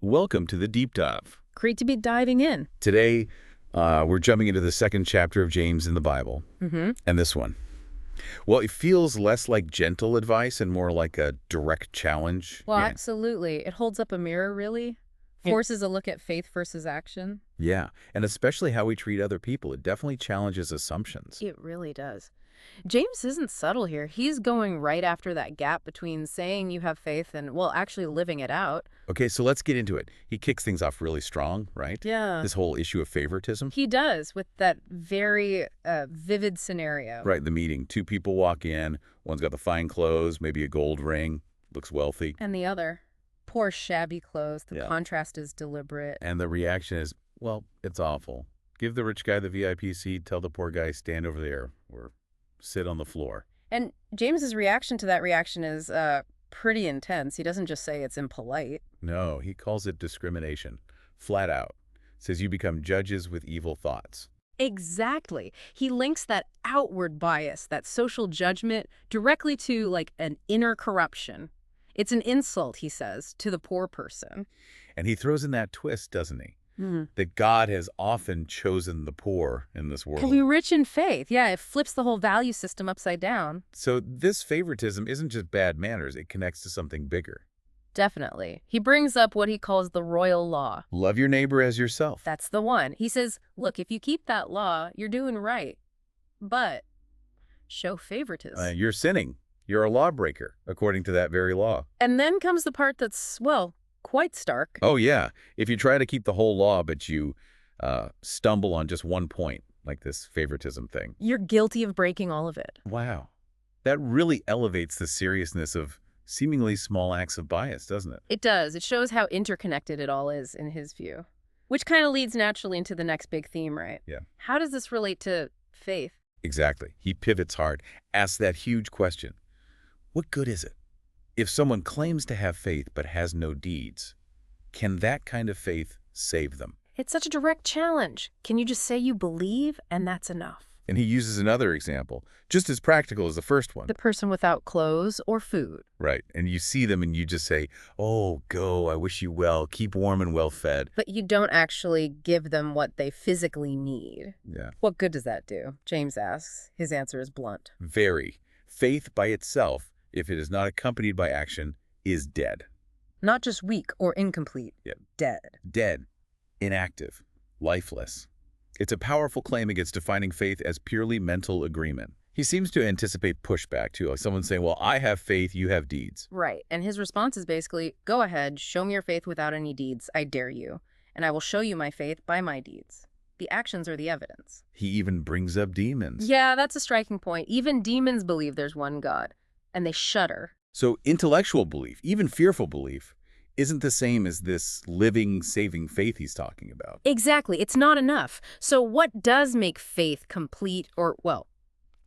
Welcome to the Deep Dive. Great to be diving in. Today, we're jumping into the second chapter of James in the Bible, and this one. Well, it feels less like gentle advice and more like a direct challenge. Well, absolutely. It holds up a mirror, really. Forces a look at faith versus action. Yeah, and especially how we treat other people. It definitely challenges assumptions. It really does. James isn't subtle here. He's going right after that gap between saying you have faith and, well, actually living it out. Okay, so let's get into it. He kicks things off really strong, right? Yeah. This whole issue of favoritism. He does, with that very vivid scenario. Right, the meeting. Two people walk in. One's got the fine clothes, maybe a gold ring, looks wealthy. And the other, poor shabby clothes. The contrast is deliberate. And the reaction is, well, it's awful. Give the rich guy the VIP seat, tell the poor guy, stand over there or sit on the floor. And James's reaction to that reaction is pretty intense. He doesn't just say it's impolite. No, he calls it discrimination, flat out. Says you become judges with evil thoughts. Exactly. He links that outward bias, that social judgment, directly to, like, an inner corruption. It's an insult, he says, to the poor person. And he throws in that twist, doesn't he? That God has often chosen the poor in this world. To be rich in faith. Yeah, it flips the whole value system upside down. So this favoritism isn't just bad manners. It connects to something bigger. Definitely. He brings up what he calls the royal law. Love your neighbor as yourself. That's the one. He says, look, if you keep that law, you're doing right. But show favoritism. You're sinning. You're a lawbreaker, according to that very law. And then comes the part that's, well, quite stark. Oh, yeah. If you try to keep the whole law, but you stumble on just one point, like this favoritism thing. You're guilty of breaking all of it. Wow. That really elevates the seriousness of seemingly small acts of bias, doesn't it? It does. It shows how interconnected it all is in his view. Which kind of leads naturally into the next big theme, right? Yeah. How does this relate to faith? Exactly. He pivots hard, asks that huge question. What good is it? If someone claims to have faith but has no deeds, can that kind of faith save them? It's such a direct challenge. Can you just say you believe and that's enough? And he uses another example, just as practical as the first one. The person without clothes or food. Right. And you see them and you just say, oh, go, I wish you well, keep warm and well fed. But you don't actually give them what they physically need. Yeah. What good does that do? James asks. His answer is blunt. Very. Faith by itself, if it is not accompanied by action, is dead. Not just weak or incomplete. Yeah. Dead. Dead. Inactive. Lifeless. It's a powerful claim against defining faith as purely mental agreement. He seems to anticipate pushback, too, like someone saying, well, I have faith, you have deeds. Right. And his response is basically, go ahead, show me your faith without any deeds. I dare you. And I will show you my faith by my deeds. The actions are the evidence. He even brings up demons. Yeah, that's a striking point. Even demons believe there's one God. And they shudder. So intellectual belief, even fearful belief, isn't the same as this living, saving faith he's talking about. Exactly. It's not enough. So what does make faith complete or, well,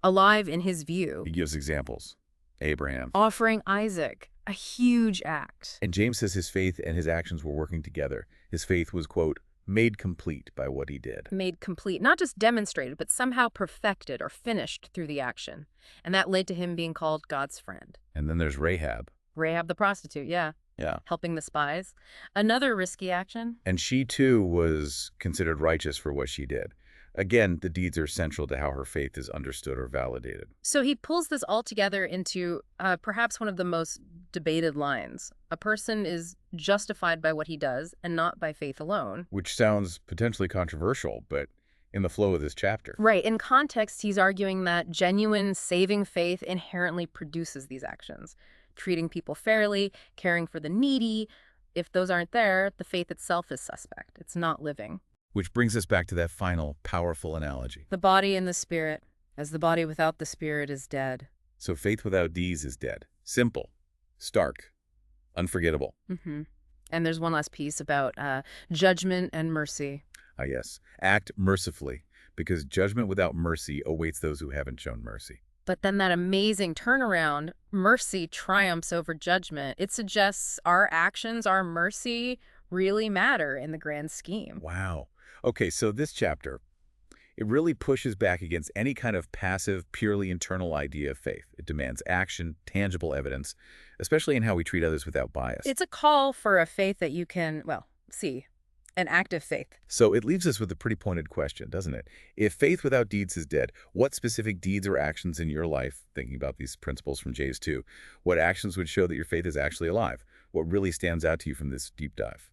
alive in his view? He gives examples. Abraham. Offering Isaac, a huge act. And James says his faith and his actions were working together. His faith was, quote, made complete by what he did. Made complete, not just demonstrated, but somehow perfected or finished through the action. And that led to him being called God's friend. And then there's Rahab. Rahab the prostitute, yeah. Yeah. Helping the spies. Another risky action. And she, too, was considered righteous for what she did. Again, the deeds are central to how her faith is understood or validated. So he pulls this all together into perhaps one of the most debated lines. A person is justified by what he does and not by faith alone. Which sounds potentially controversial, but in the flow of this chapter. Right. In context, he's arguing that genuine saving faith inherently produces these actions. Treating people fairly, caring for the needy. If those aren't there, the faith itself is suspect. It's not living. Which brings us back to that final, powerful analogy. The body and the spirit, as the body without the spirit is dead. So faith without deeds is dead. Simple, stark, unforgettable. And there's one last piece about judgment and mercy. Ah, yes. Act mercifully, because judgment without mercy awaits those who haven't shown mercy. But then that amazing turnaround, mercy triumphs over judgment. It suggests our actions, our mercy, really matter in the grand scheme. Wow. Okay, so this chapter, it really pushes back against any kind of passive, purely internal idea of faith. It demands action, tangible evidence, especially in how we treat others without bias. It's a call for a faith that you can, well, C, an active faith. So it leaves us with a pretty pointed question, doesn't it? If faith without deeds is dead, what specific deeds or actions in your life, thinking about these principles from Jays 2, what actions would show that your faith is actually alive? What really stands out to you from this deep dive?